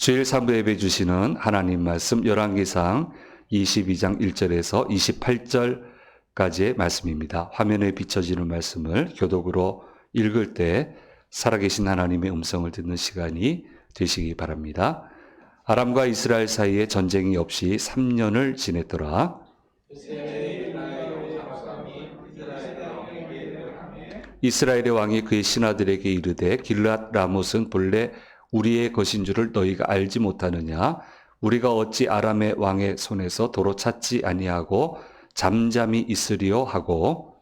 주일 3부 예배 주시는 하나님 말씀 열왕기상 22장 1절에서 28절까지의 말씀입니다. 화면에 비춰지는 말씀을 교독으로 읽을 때 살아계신 하나님의 음성을 듣는 시간이 되시기 바랍니다. 아람과 이스라엘 사이에 전쟁이 없이 3년을 지냈더라. 이스라엘의 왕이 그의 신하들에게 이르되 길앗 라못은 본래 우리의 것인 줄을 너희가 알지 못하느냐? 우리가 어찌 아람의 왕의 손에서 도로 찾지 아니하고 잠잠히 있으리요 하고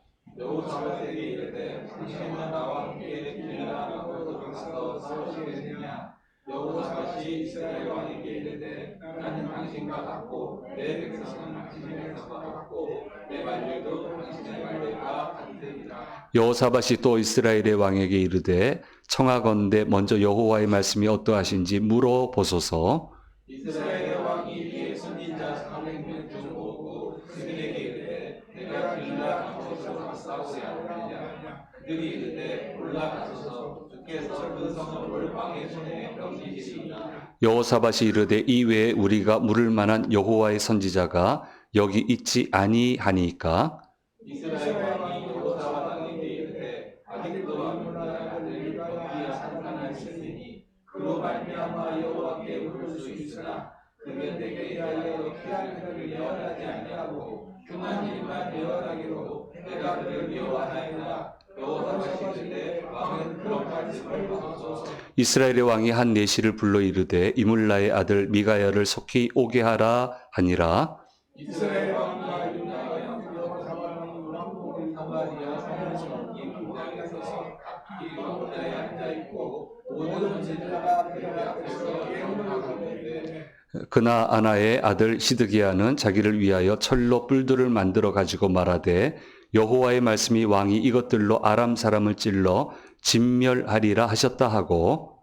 여호사밧이 또 이스라엘의 왕에게 이르되 청하건대 먼저 여호와의 말씀이 어떠하신지 물어보소서. 이스라엘의 왕이 이에 선지자 400명 중 오고 그들에게 이르되 내가 길앗 라못으로 싸우지 않느냐. 그들이 이르되 올라가소서 주께서 그 성읍을 왕의 손에 넘기시리이다. 여호사밧이 이르되 이외에 우리가 물을 만한 여호와의 선지자가 여기 있지 아니하니까. 이스라엘 왕이 여호사밧에게 이르되 아직도 아므나 아들 거기야 산당이 있으니 그로 말미암아 여호와께 물을 수 있으나 그는 내게 대하여 피할 그를 예언하지 아니하고 흉한 일만 예언하기로 내가 그를 미워하나이다. 여호사밧이 이르되 왕은 그런 말씀을 받아소서. 이스라엘의 왕이 한 내시를 불러 이르되 이물라의 아들 미가야를 속히 오게 하라 하니라. 이스라엘 왕과 유다가 여호사밧이 왕궁을 사마리아 하면서 이 궁장에서 각기 왕자에 앉아 있고 모든 제자가 그들 앞에서 예언을 하고 있는데 그나아나의 아들 시드기야는 자기를 위하여 철로 뿔들을 만들어 가지고 말하되 여호와의 말씀이 왕이 이것들로 아람 사람을 찔러 진멸하리라 하셨다 하고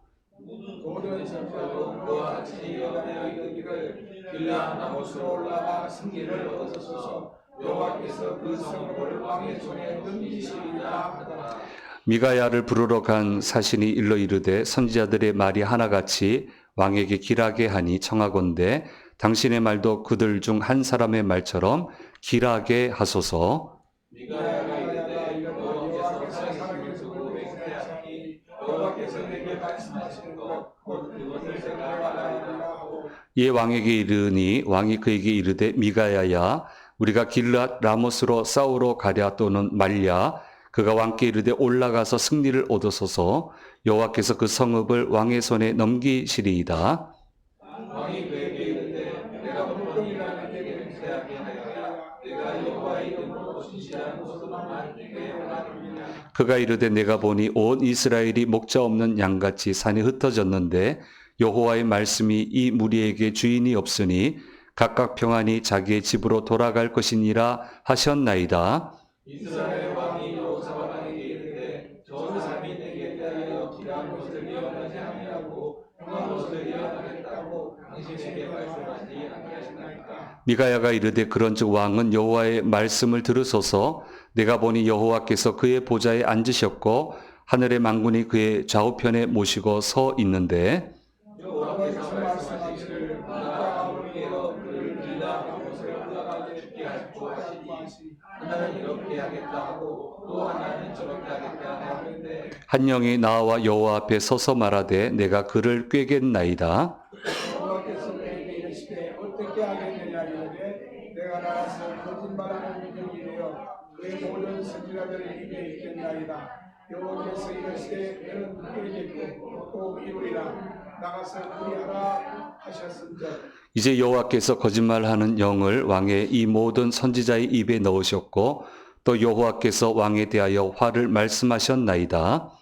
모든 전사도 그와 같이 여호와의 이르기를 길앗 라못으로 올라가 승리를 얻으소서. 여호와께서 그 성읍을 왕의 손에 넘기시리라 하더라. 미가야를 부르러 간 사신이 일러 이르되 선지자들의 말이 하나같이 왕에게 길하게 하니 청하건대 당신의 말도 그들 중 한 사람의 말처럼 길하게 하소서. 미가야가 이르되 여호와께서 살아계신 두고 맹세하시니 여호와께서 내게 말씀하신 것 곧 그것을 제가 말하리라 하고 이에 왕에게 이르니 왕이 그에게 이르되 미가야야 우리가 길앗 라못으로 싸우러 가랴 또는 말랴. 그가 왕께 이르되 올라가서 승리를 얻으소서. 여호와께서 그 성읍을 왕의 손에 넘기시리이다. 왕이 그에게 이르되 내가 물건이라는 내게 맹세하게 하여라. 내가 여호와의 이름으로 진실한 곳으로만 내게 원하느니라. 그가 이르되 내가 보니 온 이스라엘이 목자 없는 양같이 산에 흩어졌는데 여호와의 말씀이 이 무리에게 주인이 없으니 각각 평안히 자기의 집으로 돌아갈 것이니라 하셨나이다. 이스라엘 왕이 여호사밧에게 이르되 저 사람이 내게 대하여 길한 것을 예언하지 아니하고 흉한 것을 예언하겠다고 당신에게 말씀하지 아니하시나이까. 미가야가 이르되 그런즉 왕은 여호와의 말씀을 들으소서. 내가 보니 여호와께서 그의 보좌에 앉으셨고 하늘의 만군이 그의 좌우편에 모시고 서 있는데 여호와께서 말씀하시기를 누가 아무리에서 그를 길앗 라못으로 올라가게 죽게 하시고 하시니 하나는 이렇게 하겠다 하고 또 하나는 저렇게 하겠다 하는데 한 영이 나와 여호와 앞에 서서 말하되 내가 그를 꾀겠나이다. 여호와께서 내게 이르시되 어떻게 하겠느냐 이르되 내가 나가서 거짓말하는 민족이 되어 그의 모든 선지자들의 입에 있겠나이다. 여호와께서 이르시되 너는 듣겠고 또 이루리라. 나가서 그리하라 하셨은즉 이제 여호와께서 거짓말하는 영을 왕의 이 모든 선지자의 입에 넣으셨고 또 여호와께서 왕에 대하여 화를 말씀하셨나이다.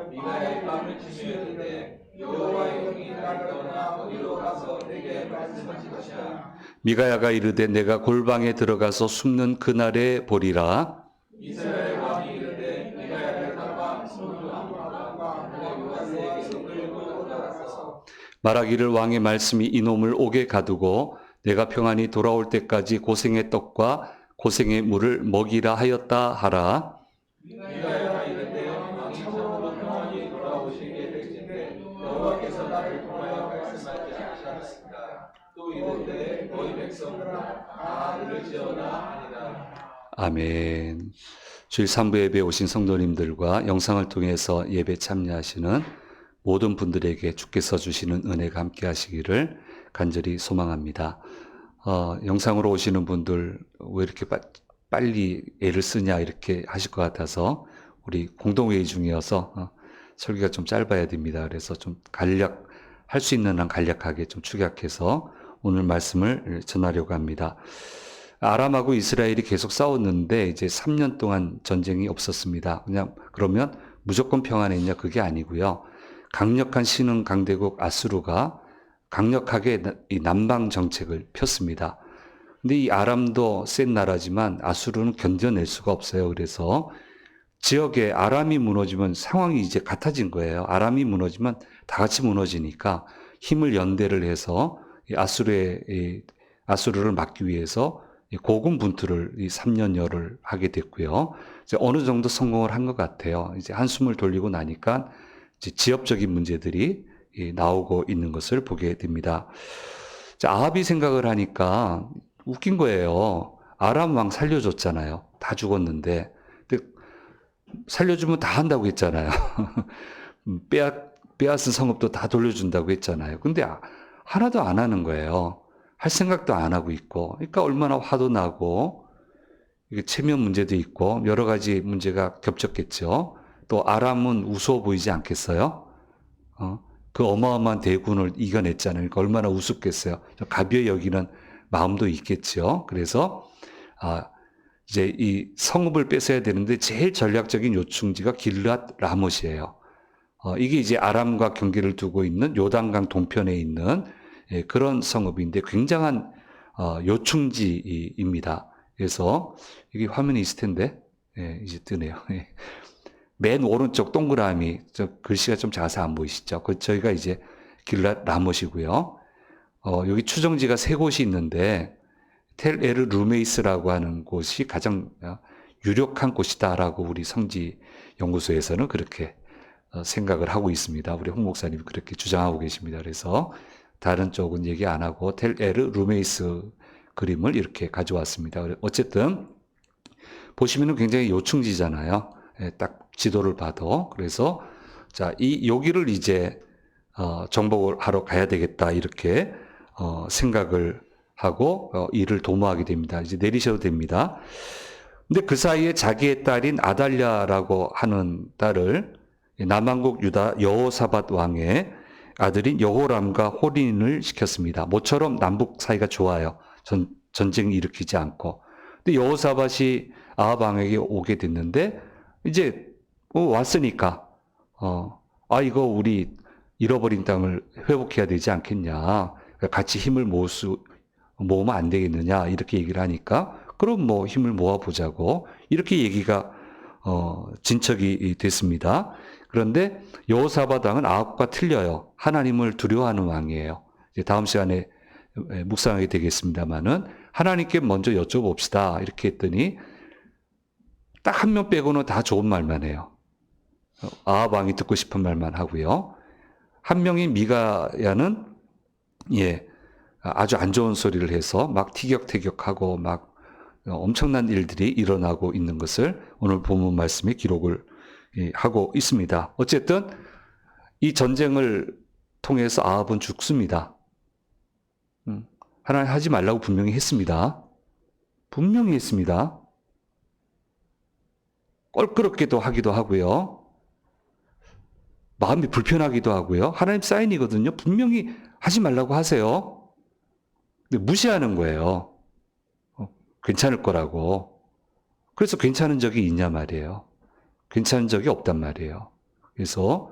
미가야의 마음을 주시었는데 여호와의 영이 나를 떠나 어디로 가서 내게 말씀하시더냐. 미가야가 이르되 내가 골방에 들어가서 숨는 그날에 보리라. 이스라엘 왕이 이르되 미가야를 잡아 손으로 왕과 여호와께서 끌고 올라가서 말하기를 왕의 말씀이 이놈을 옥에 가두고 내가 평안히 돌아올 때까지 고생의 떡과 고생의 물을 먹이라 하였다 하라. 미가야가 이르되 참으로 평안히 돌아오시 여호와께서 나를 통하여 말씀하지 않으셨습니다. 또 이르되 너희 백성들아 다 들을지어다 하니라. 아멘. 주일 3부 예배에 오신 성도님들과 영상을 통해서 예배 참여하시는 모든 분들에게 주께서 주시는 은혜가 함께 하시기를 간절히 소망합니다. 영상으로 오시는 분들 왜 이렇게 빨리 애를 쓰냐 이렇게 하실 것 같아서 우리 공동회의 중이어서 설교가 좀 짧아야 됩니다. 그래서 좀 할 수 있는 한 간략하게 좀 축약해서 오늘 말씀을 전하려고 합니다. 아람하고 이스라엘이 계속 싸웠는데 이제 3년 동안 전쟁이 없었습니다. 그냥 그러면 무조건 평안했냐? 그게 아니고요. 강력한 신흥 강대국 아수르가 강력하게 이 남방 정책을 폈습니다. 근데 이 아람도 센 나라지만 아수르는 견뎌낼 수가 없어요. 그래서 지역에 아람이 무너지면 상황이 이제 같아진 거예요. 아람이 무너지면 다 같이 무너지니까 힘을 연대를 해서 이 아수르를 막기 위해서 고군분투를 이 3년여를 하게 됐고요. 이제 어느 정도 성공을 한 것 같아요. 이제 한숨을 돌리고 나니까 이제 지역적인 문제들이 나오고 있는 것을 보게 됩니다. 아합이 생각을 하니까 웃긴 거예요. 아람 왕 살려줬잖아요. 다 죽었는데. 근데 살려주면 다 한다고 했잖아요. 빼앗은 성읍도 다 돌려준다고 했잖아요. 근데 하나도 안 하는 거예요. 할 생각도 안 하고 있고. 그러니까 얼마나 화도 나고, 이게 체면 문제도 있고, 여러 가지 문제가 겹쳤겠죠. 또 아람은 우스워 보이지 않겠어요? 그 어마어마한 대군을 이겨냈잖아요. 그러니까 얼마나 우습겠어요. 가벼이 여기는 마음도 있겠죠. 그래서, 이제 이 성읍을 뺏어야 되는데 제일 전략적인 요충지가 길앗 라못이에요. 이게 이제 아람과 경계를 두고 있는 요단강 동편에 있는 그런 성읍인데 굉장한 요충지입니다. 그래서 여기 화면이 있을 텐데 이제 뜨네요. 맨 오른쪽 동그라미 글씨가 좀 작아서 안 보이시죠? 저희가 이제 길랏 라못이고요. 여기 추정지가 3곳이 있는데 텔 에르 루메이스라고 하는 곳이 가장 유력한 곳이다라고 우리 성지 연구소에서는 그렇게 생각을 하고 있습니다. 우리 홍 목사님이 그렇게 주장하고 계십니다. 그래서 다른 쪽은 얘기 안 하고 텔 에르 루메이스 그림을 이렇게 가져왔습니다. 어쨌든 보시면은 굉장히 요충지잖아요. 딱 지도를 봐도. 그래서 여기를 이제 정복을 하러 가야 되겠다 이렇게 생각을 하고 일을 도모하게 됩니다. 이제 내리셔도 됩니다. 근데 그 사이에 자기의 딸인 아달랴라고 하는 딸을 남왕국 유다 여호사밧 왕의 아들인 여호람과 혼인을 시켰습니다. 모처럼 남북 사이가 좋아요. 전쟁 일으키지 않고. 근데 여호사밧이 아합 왕에게 오게 됐는데 이제 왔으니까 이거 우리 잃어버린 땅을 회복해야 되지 않겠냐. 같이 힘을 모으면 안 되겠느냐 이렇게 얘기를 하니까 그럼 뭐 힘을 모아보자고 이렇게 얘기가 진척이 됐습니다. 그런데 여호사밧 왕은 아합과 틀려요. 하나님을 두려워하는 왕이에요. 이제 다음 시간에 묵상하게 되겠습니다만은 하나님께 먼저 여쭤봅시다 이렇게 했더니 딱 한 명 빼고는 다 좋은 말만 해요. 아합 왕이 듣고 싶은 말만 하고요. 한 명인 미가야는 아주 안 좋은 소리를 해서 막 티격태격하고 막 엄청난 일들이 일어나고 있는 것을 오늘 본문 말씀에 기록을 하고 있습니다. 어쨌든 이 전쟁을 통해서 아합은 죽습니다. 하나님 하지 말라고 분명히 했습니다. 분명히 했습니다. 껄끄럽게도 하기도 하고요. 마음이 불편하기도 하고요. 하나님 사인이거든요. 분명히 하지 말라고 하세요. 근데 무시하는 거예요. 괜찮을 거라고. 그래서 괜찮은 적이 있냐 말이에요. 괜찮은 적이 없단 말이에요. 그래서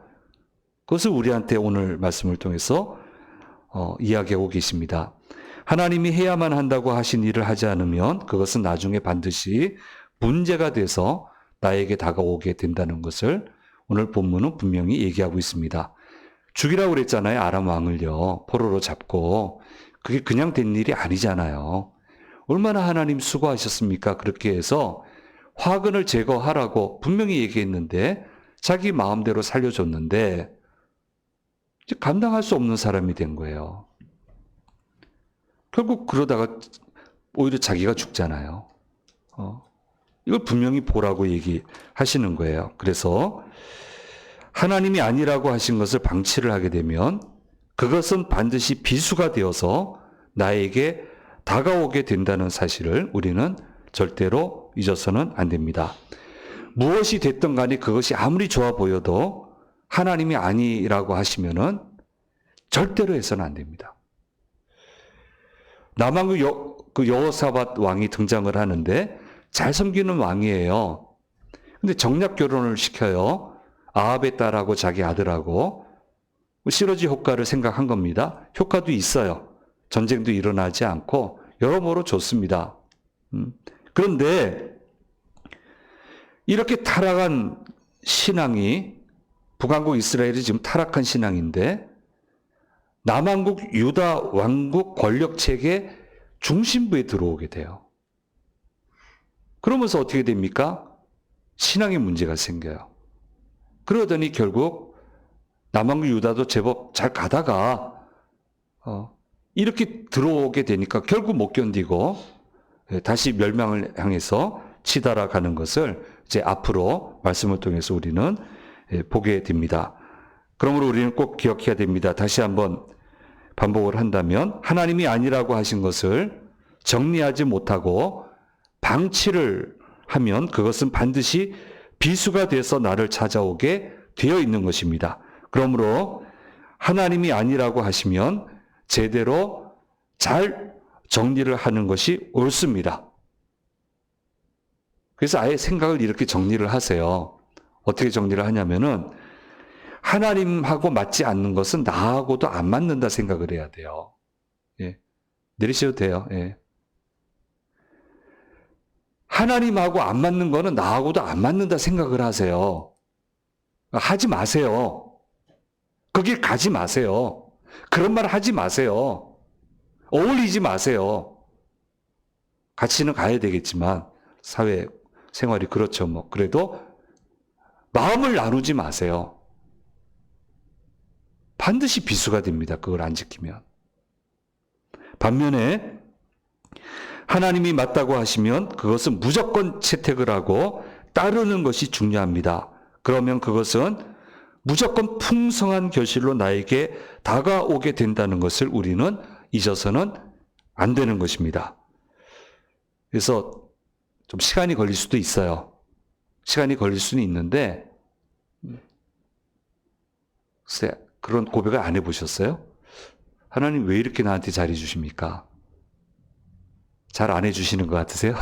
그것을 우리한테 오늘 말씀을 통해서 이야기하고 계십니다. 하나님이 해야만 한다고 하신 일을 하지 않으면 그것은 나중에 반드시 문제가 돼서 나에게 다가오게 된다는 것을 오늘 본문은 분명히 얘기하고 있습니다. 죽이라고 그랬잖아요. 아람 왕을요. 포로로 잡고. 그게 그냥 된 일이 아니잖아요. 얼마나 하나님 수고하셨습니까? 그렇게 해서 화근을 제거하라고 분명히 얘기했는데 자기 마음대로 살려줬는데 이제 감당할 수 없는 사람이 된 거예요. 결국 그러다가 오히려 자기가 죽잖아요. 이걸 분명히 보라고 얘기하시는 거예요. 그래서 하나님이 아니라고 하신 것을 방치를 하게 되면 그것은 반드시 비수가 되어서 나에게 다가오게 된다는 사실을 우리는 절대로 잊어서는 안 됩니다. 무엇이 됐든 간에 그것이 아무리 좋아 보여도 하나님이 아니라고 하시면은 절대로 해서는 안 됩니다. 남왕국 여호사밧 왕이 등장을 하는데 잘 섬기는 왕이에요. 근데 정략 결혼을 시켜요. 아합의 딸하고 자기 아들하고. 시너지 효과를 생각한 겁니다. 효과도 있어요. 전쟁도 일어나지 않고 여러모로 좋습니다. 그런데 이렇게 타락한 신앙이, 북왕국 이스라엘이 지금 타락한 신앙인데 남왕국 유다 왕국 권력체계 중심부에 들어오게 돼요. 그러면서 어떻게 됩니까? 신앙의 문제가 생겨요. 그러더니 결국 남왕국 유다도 제법 잘 가다가 이렇게 들어오게 되니까 결국 못 견디고 다시 멸망을 향해서 치달아 가는 것을 이제 앞으로 말씀을 통해서 우리는 보게 됩니다. 그러므로 우리는 꼭 기억해야 됩니다. 다시 한번 반복을 한다면 하나님이 아니라고 하신 것을 정리하지 못하고 방치를 하면 그것은 반드시 비수가 돼서 나를 찾아오게 되어 있는 것입니다. 그러므로 하나님이 아니라고 하시면 제대로 잘 정리를 하는 것이 옳습니다. 그래서 아예 생각을 이렇게 정리를 하세요. 어떻게 정리를 하냐면은 하나님하고 맞지 않는 것은 나하고도 안 맞는다 생각을 해야 돼요. 예. 내리셔도 돼요. 예. 하나님하고 안 맞는 거는 나하고도 안 맞는다 생각을 하세요. 하지 마세요. 거길 가지 마세요. 그런 말 하지 마세요. 어울리지 마세요. 같이는 가야 되겠지만 사회 생활이 그렇죠. 뭐 그래도 마음을 나누지 마세요. 반드시 비수가 됩니다. 그걸 안 지키면. 반면에 하나님이 맞다고 하시면 그것은 무조건 채택을 하고 따르는 것이 중요합니다. 그러면 그것은 무조건 풍성한 결실로 나에게 다가오게 된다는 것을 우리는 잊어서는 안 되는 것입니다. 그래서 좀 시간이 걸릴 수도 있어요. 시간이 걸릴 수는 있는데 글쎄 그런 고백을 안 해보셨어요? 하나님 왜 이렇게 나한테 잘해 주십니까? 잘 안 해주시는 것 같으세요?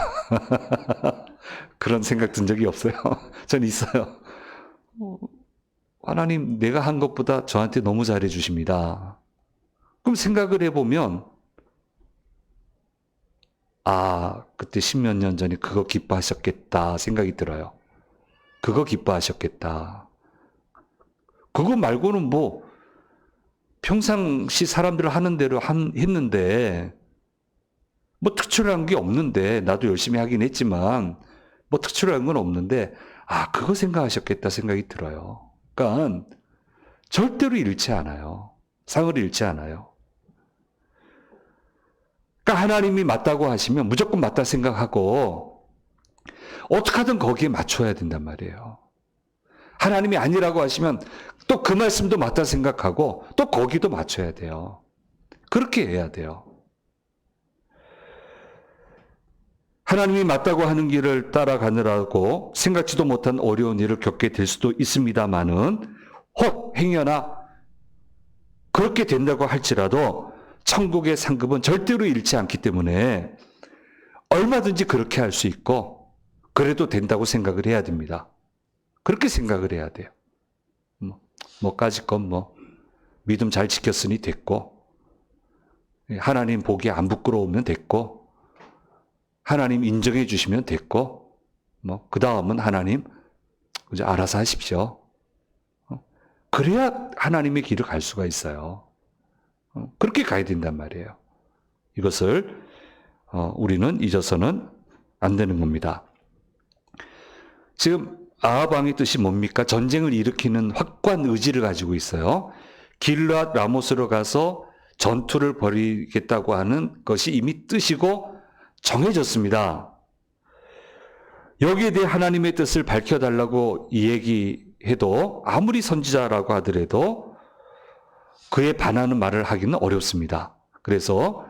그런 생각 든 적이 없어요? 전 있어요. 하나님 내가 한 것보다 저한테 너무 잘해 주십니다. 그럼 생각을 해보면 그때 10몇 년 전에 그거 기뻐하셨겠다 생각이 들어요. 그거 기뻐하셨겠다. 그거 말고는 뭐 평상시 사람들 하는 대로 했는데 뭐 특출한 게 없는데 나도 열심히 하긴 했지만 뭐 특출한 건 없는데 그거 생각하셨겠다 생각이 들어요. 그러니까 절대로 잃지 않아요. 상을 잃지 않아요. 그러니까 하나님이 맞다고 하시면 무조건 맞다 생각하고 어떻게 하든 거기에 맞춰야 된단 말이에요. 하나님이 아니라고 하시면 또 그 말씀도 맞다 생각하고 또 거기도 맞춰야 돼요. 그렇게 해야 돼요. 하나님이 맞다고 하는 길을 따라가느라고 생각지도 못한 어려운 일을 겪게 될 수도 있습니다마는 혹 행여나 그렇게 된다고 할지라도 천국의 상급은 절대로 잃지 않기 때문에 얼마든지 그렇게 할 수 있고 그래도 된다고 생각을 해야 됩니다. 그렇게 생각을 해야 돼요. 뭐까짓 건 믿음 잘 지켰으니 됐고 하나님 보기에 안 부끄러우면 됐고 하나님 인정해 주시면 됐고 그 다음은 하나님 이제 알아서 하십시오. 그래야 하나님의 길을 갈 수가 있어요. 그렇게 가야 된단 말이에요. 이것을 우리는 잊어서는 안 되는 겁니다. 지금 아합 왕의 뜻이 뭡니까? 전쟁을 일으키는 확고한 의지를 가지고 있어요. 길르앗 라모스로 가서 전투를 벌이겠다고 하는 것이 이미 뜻이고 정해졌습니다. 여기에 대해 하나님의 뜻을 밝혀달라고 얘기해도 아무리 선지자라고 하더라도 그에 반하는 말을 하기는 어렵습니다. 그래서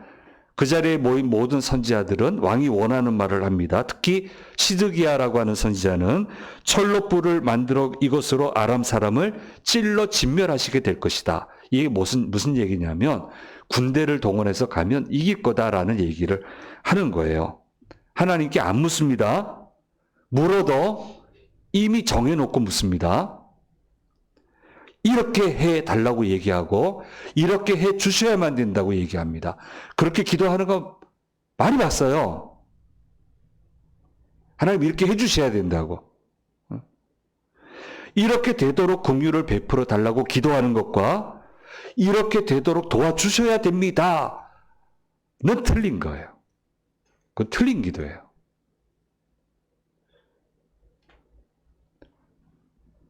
그 자리에 모인 모든 선지자들은 왕이 원하는 말을 합니다. 특히 시드기야라고 하는 선지자는 철로불을 만들어 이것으로 아람 사람을 찔러 진멸하시게 될 것이다. 이게 무슨 얘기냐면 군대를 동원해서 가면 이길 거다라는 얘기를 하는 거예요. 하나님께 안 묻습니다. 물어도 이미 정해놓고 묻습니다. 이렇게 해달라고 얘기하고 이렇게 해 주셔야만 된다고 얘기합니다. 그렇게 기도하는 거 많이 봤어요. 하나님 이렇게 해 주셔야 된다고. 이렇게 되도록 긍휼을 베풀어 달라고 기도하는 것과 이렇게 되도록 도와주셔야 됩니다는 틀린 거예요. 그건 틀린 기도예요.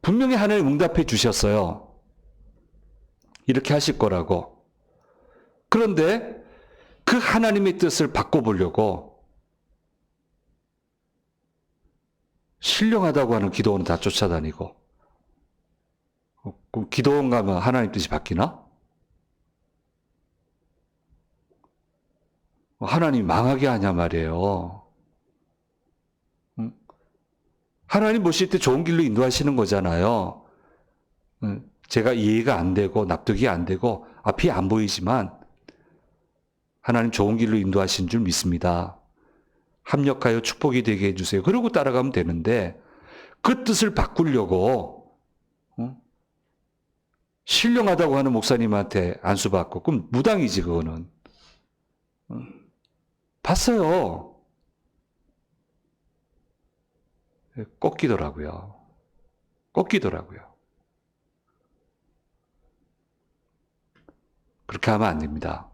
분명히 하나님 응답해 주셨어요. 이렇게 하실 거라고. 그런데 그 하나님의 뜻을 바꿔보려고 신령하다고 하는 기도원은 다 쫓아다니고, 그럼 기도원 가면 하나님 뜻이 바뀌나? 하나님 망하게 하냐 말이에요. 하나님 보실 때 좋은 길로 인도하시는 거잖아요. 제가 이해가 안 되고 납득이 안 되고 앞이 안 보이지만 하나님 좋은 길로 인도하신 줄 믿습니다. 합력하여 축복이 되게 해주세요. 그러고 따라가면 되는데 그 뜻을 바꾸려고 신령하다고 하는 목사님한테 안수받고 그럼 무당이지 그거는. 봤어요. 꺾이더라고요. 꺾이더라고요. 그렇게 하면 안 됩니다.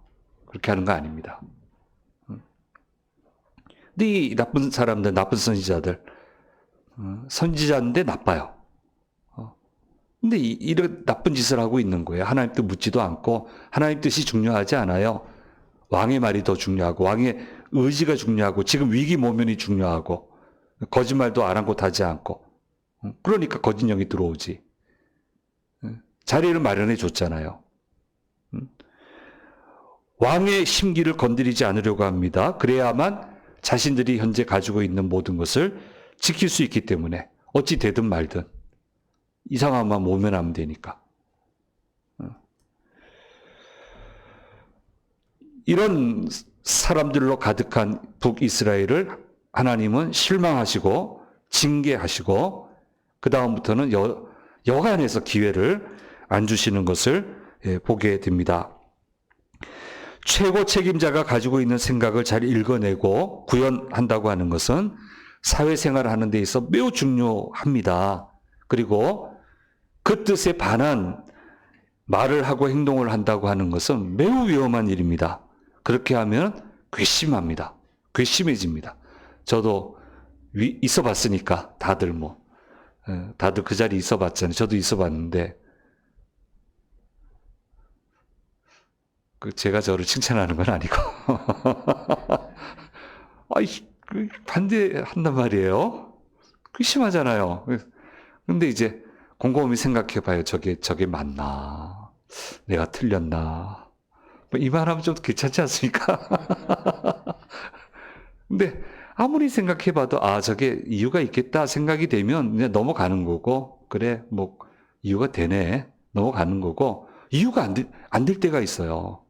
그렇게 하는 거 아닙니다. 근데 이 나쁜 사람들, 나쁜 선지자들, 선지자인데 나빠요. 근데 이런 나쁜 짓을 하고 있는 거예요. 하나님 뜻 묻지도 않고 하나님 뜻이 중요하지 않아요. 왕의 말이 더 중요하고 왕의 의지가 중요하고 지금 위기 모면이 중요하고 거짓말도 아랑곳하지 않고 그러니까 거짓 영이 들어오지. 자리를 마련해 줬잖아요. 왕의 심기를 건드리지 않으려고 합니다. 그래야만 자신들이 현재 가지고 있는 모든 것을 지킬 수 있기 때문에 어찌 되든 말든 이상한만 모면하면 되니까. 이런 사람들로 가득한 북이스라엘을 하나님은 실망하시고 징계하시고 그 다음부터는 여간해서 기회를 안 주시는 것을 보게 됩니다. 최고 책임자가 가지고 있는 생각을 잘 읽어내고 구현한다고 하는 것은 사회생활을 하는 데 있어 매우 중요합니다. 그리고 그 뜻에 반한 말을 하고 행동을 한다고 하는 것은 매우 위험한 일입니다. 그렇게 하면 괘씸합니다. 괘씸해집니다. 저도 있어 봤으니까 다들 다들 그 자리에 있어 봤잖아요. 저도 있어 봤는데 제가 저를 칭찬하는 건 아니고 반대한단 말이에요. 심하잖아요. 근데 이제 곰곰이 생각해 봐요. 저게 맞나? 내가 틀렸나? 이 말하면 좀 괜찮지 않습니까? 근데 아무리 생각해 봐도 저게 이유가 있겠다 생각이 되면 그냥 넘어가는 거고, 그래, 이유가 되네. 넘어가는 거고, 이유가 안 될 때가 있어요.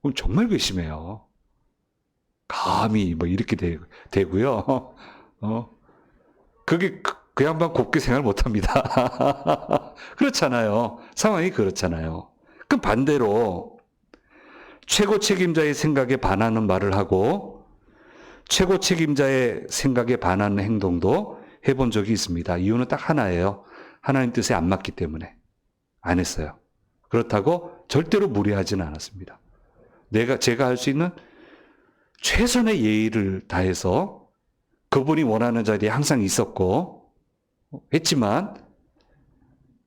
그럼 정말 괘씸해요. 감히 이렇게 되고요. 그게 그 양반 곱게 생활 못 합니다. 그렇잖아요. 상황이 그렇잖아요. 그럼 반대로 최고 책임자의 생각에 반하는 말을 하고 최고 책임자의 생각에 반하는 행동도 해본 적이 있습니다. 이유는 딱 하나예요. 하나님 뜻에 안 맞기 때문에 안 했어요. 그렇다고 절대로 무리하지는 않았습니다. 제가 할 수 있는 최선의 예의를 다해서 그분이 원하는 자리에 항상 있었고 했지만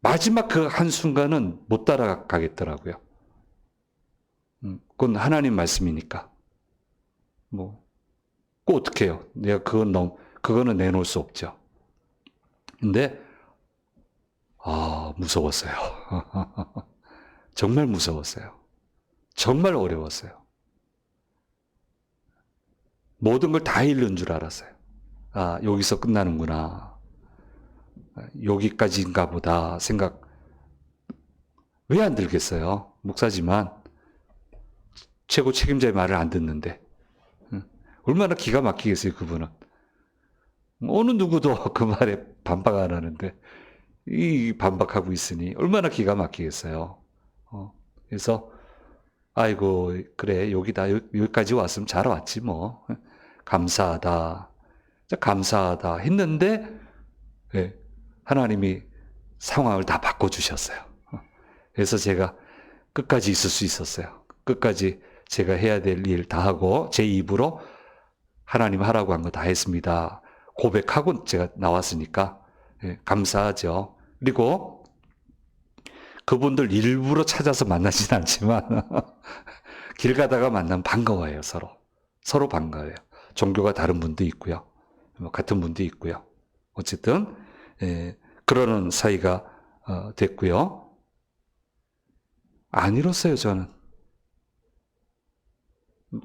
마지막 그 한순간은 못 따라가겠더라고요. 그건 하나님 말씀이니까. 뭐, 그 어떻게 해요? 내가 그거는 내놓을 수 없죠. 근데, 무서웠어요. 정말 무서웠어요. 정말 어려웠어요. 모든 걸 다 잃는 줄 알았어요. 여기서 끝나는구나. 여기까지인가 보다 생각, 왜 안 들겠어요? 목사지만, 최고 책임자의 말을 안 듣는데. 얼마나 기가 막히겠어요, 그분은. 어느 누구도 그 말에 반박 안 하는데, 이 반박하고 있으니 얼마나 기가 막히겠어요. 그래서, 아이고, 그래, 여기까지 왔으면 잘 왔지, 뭐. 감사하다. 감사하다 했는데, 네, 하나님이 상황을 다 바꿔주셨어요. 그래서 제가 끝까지 있을 수 있었어요. 끝까지 제가 해야 될 일 다 하고, 제 입으로 하나님 하라고 한 거 다 했습니다. 고백하고 제가 나왔으니까, 네, 감사하죠. 그리고 그분들 일부러 찾아서 만나진 않지만, 길 가다가 만나면 반가워요, 서로. 서로 반가워요. 종교가 다른 분도 있고요. 같은 분도 있고요. 어쨌든, 그러는 사이가 됐고요. 안 잃었어요, 저는.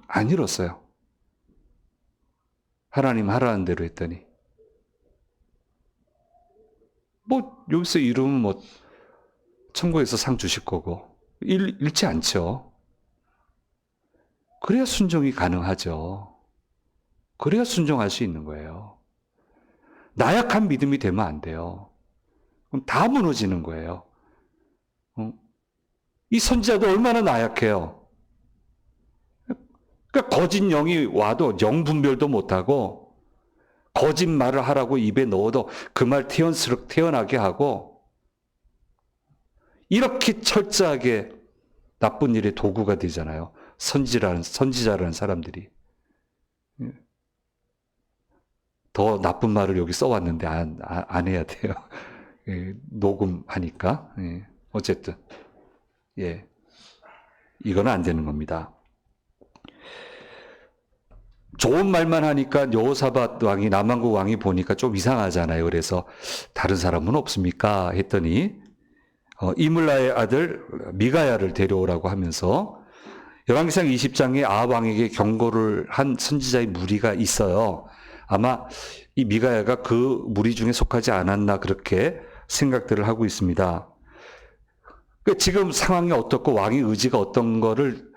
안 잃었어요. 하나님 하라는 대로 했더니. 뭐, 여기서 이루면 뭐, 천국에서 상 주실 거고. 잃지 않죠. 그래야 순종이 가능하죠. 그래야 순종할 수 있는 거예요. 나약한 믿음이 되면 안 돼요. 그럼 다 무너지는 거예요. 이 선지자도 얼마나 나약해요. 그러니까 거짓 영이 와도 영 분별도 못하고 거짓말을 하라고 입에 넣어도 그 말 태어나게 하고 이렇게 철저하게 나쁜 일의 도구가 되잖아요. 선지자라는 사람들이. 더 나쁜 말을 여기 써왔는데 안 해야 돼요. 녹음하니까. 어쨌든. 이거는 안 되는 겁니다. 좋은 말만 하니까 여호사밧 왕이, 남왕국 왕이 보니까 좀 이상하잖아요. 그래서 다른 사람은 없습니까? 했더니 이물라의 아들 미가야를 데려오라고 하면서 열왕기상 20장에 아합 왕에게 경고를 한 선지자의 무리가 있어요. 아마 이 미가야가 그 무리 중에 속하지 않았나 그렇게 생각들을 하고 있습니다. 지금 상황이 어떻고 왕의 의지가 어떤 거를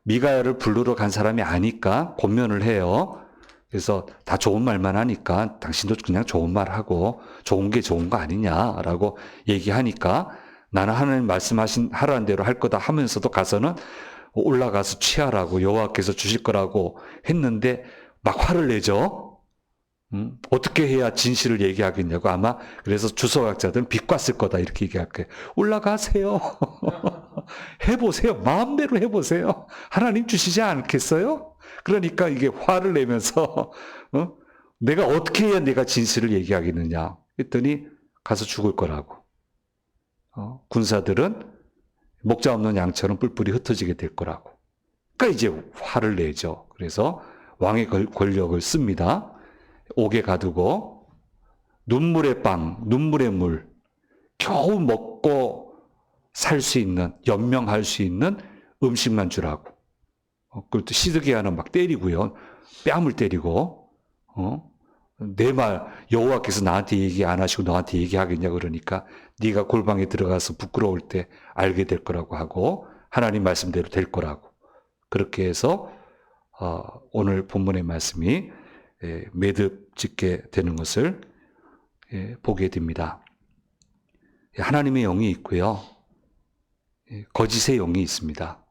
미가야를 부르러 간 사람이 아니까 권면을 해요. 그래서 다 좋은 말만 하니까 당신도 그냥 좋은 말 하고 좋은 게 좋은 거 아니냐라고 얘기하니까 나는 하나님 말씀하신 하라는 대로 할 거다 하면서도 가서는 올라가서 취하라고 여호와께서 주실 거라고 했는데 막 화를 내죠. 어떻게 해야 진실을 얘기하겠냐고. 아마 그래서 주석학자들은 비꼬았을 거다 이렇게 얘기할 거예요. 올라가세요. 해보세요. 마음대로 해보세요. 하나님 주시지 않겠어요? 그러니까 이게 화를 내면서 내가 어떻게 해야 내가 진실을 얘기하겠느냐 했더니 가서 죽을 거라고. 군사들은 목자 없는 양처럼 뿔뿔이 흩어지게 될 거라고. 그러니까 이제 화를 내죠. 그래서 왕의 권력을 씁니다. 옥에 가두고 눈물의 빵, 눈물의 물, 겨우 먹고 살 수 있는, 연명할 수 있는 음식만 주라고. 그것도 시드기야는 막 때리고요. 뺨을 때리고, 내 말 여호와께서 나한테 얘기 안 하시고 너한테 얘기하겠냐 그러니까 네가 골방에 들어가서 부끄러울 때 알게 될 거라고 하고 하나님 말씀대로 될 거라고. 그렇게 해서 오늘 본문의 말씀이 매듭 짓게 되는 것을 보게 됩니다. 하나님의 영이 있고요. 거짓의 영이 있습니다.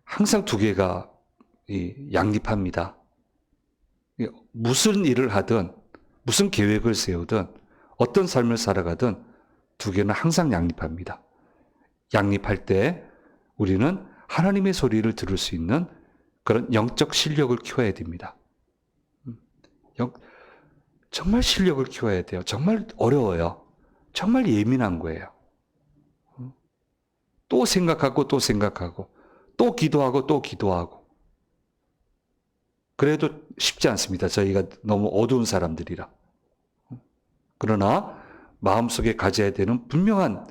항상 두 개가 양립합니다. 무슨 일을 하든 무슨 계획을 세우든 어떤 삶을 살아가든 두 개는 항상 양립합니다. 양립할 때 우리는 하나님의 소리를 들을 수 있는 그런 영적 실력을 키워야 됩니다. 정말 실력을 키워야 돼요. 정말 어려워요. 정말 예민한 거예요. 또 생각하고 또 생각하고 또 기도하고 또 기도하고. 그래도 쉽지 않습니다. 저희가 너무 어두운 사람들이라. 그러나 마음속에 가져야 되는 분명한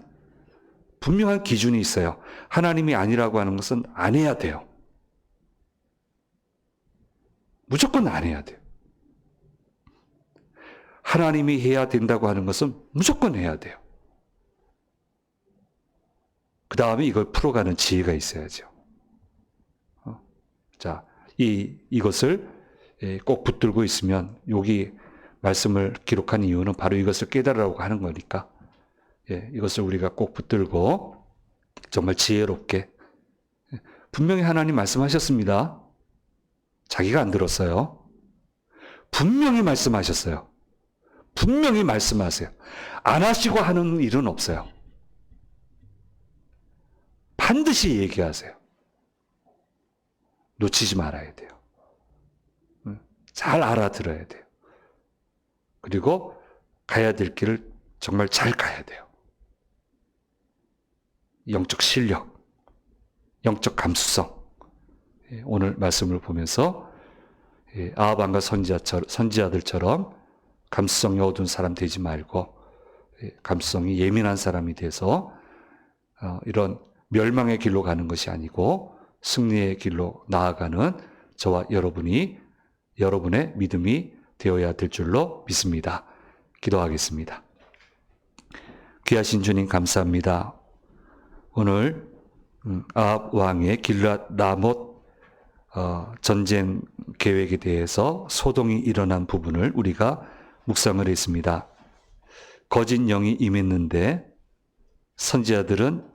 기준이 있어요. 하나님이 아니라고 하는 것은 안 해야 돼요. 무조건 안 해야 돼요. 하나님이 해야 된다고 하는 것은 무조건 해야 돼요. 그 다음에 이걸 풀어가는 지혜가 있어야죠. 자, 이것을 꼭 붙들고 있으면 여기 말씀을 기록한 이유는 바로 이것을 깨달으라고 하는 거니까 이것을 우리가 꼭 붙들고 정말 지혜롭게 분명히 하나님 말씀하셨습니다. 자기가 안 들었어요. 분명히 말씀하셨어요. 분명히 말씀하세요. 안 하시고 하는 일은 없어요. 반드시 얘기하세요. 놓치지 말아야 돼요. 잘 알아들어야 돼요. 그리고 가야 될 길을 정말 잘 가야 돼요. 영적 실력, 영적 감수성. 오늘 말씀을 보면서 아합왕과 선지자들처럼 감수성이 어두운 사람 되지 말고 감수성이 예민한 사람이 돼서 이런 멸망의 길로 가는 것이 아니고 승리의 길로 나아가는 저와 여러분의 믿음이 되어야 될 줄로 믿습니다. 기도하겠습니다. 귀하신 주님 감사합니다. 오늘 아합 왕의 길앗 라못 전쟁 계획에 대해서 소동이 일어난 부분을 우리가 묵상을 했습니다. 거짓 영이 임했는데 선지자들은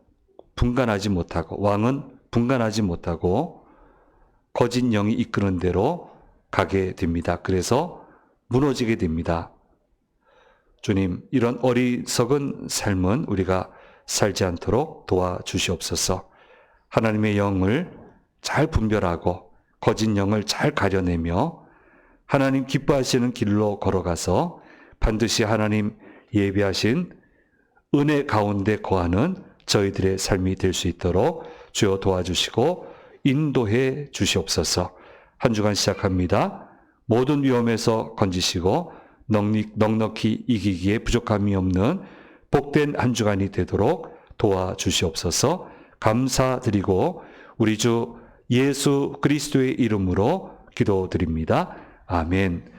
분간하지 못하고 왕은 분간하지 못하고 거짓 영이 이끄는 대로 가게 됩니다. 그래서 무너지게 됩니다. 주님, 이런 어리석은 삶은 우리가 살지 않도록 도와주시옵소서. 하나님의 영을 잘 분별하고 거짓 영을 잘 가려내며 하나님 기뻐하시는 길로 걸어가서 반드시 하나님 예비하신 은혜 가운데 거하는 저희들의 삶이 될 수 있도록 주여 도와주시고 인도해 주시옵소서. 한 주간 시작합니다. 모든 위험에서 건지시고 넉넉히 이기기에 부족함이 없는 복된 한 주간이 되도록 도와주시옵소서. 감사드리고 우리 주 예수 그리스도의 이름으로 기도드립니다. 아멘.